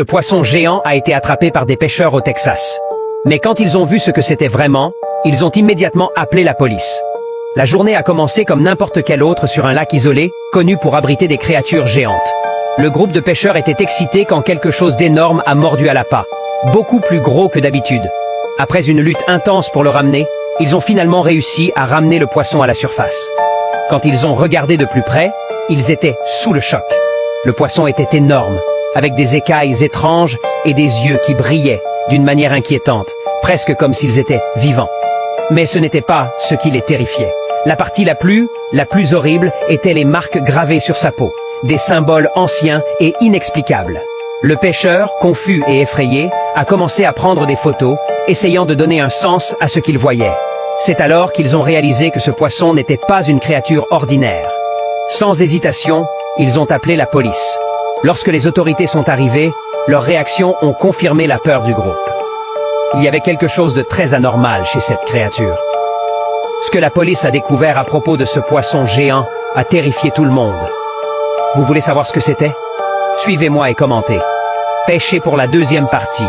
Le poisson géant a été attrapé par des pêcheurs au Texas. Mais quand ils ont vu ce que c'était vraiment, ils ont immédiatement appelé la police. La journée a commencé comme n'importe quelle autre sur un lac isolé, connu pour abriter des créatures géantes. Le groupe de pêcheurs était excité quand quelque chose d'énorme a mordu à l'appât, beaucoup plus gros que d'habitude. Après une lutte intense pour le ramener, ils ont finalement réussi à ramener le poisson à la surface. Quand ils ont regardé de plus près, ils étaient sous le choc. Le poisson était énorme, avec des écailles étranges et des yeux qui brillaient d'une manière inquiétante, presque comme s'ils étaient vivants. Mais ce n'était pas ce qui les terrifiait. La partie la plus horrible étaient les marques gravées sur sa peau, des symboles anciens et inexplicables. Le pêcheur, confus et effrayé, a commencé à prendre des photos, essayant de donner un sens à ce qu'il voyait. C'est alors qu'ils ont réalisé que ce poisson n'était pas une créature ordinaire. Sans hésitation, ils ont appelé la police. Lorsque les autorités sont arrivées, leurs réactions ont confirmé la peur du groupe. Il y avait quelque chose de très anormal chez cette créature. Ce que la police a découvert à propos de ce poisson géant a terrifié tout le monde. Vous voulez savoir ce que c'était? Suivez-moi et commentez. Pêchez pour la deuxième partie.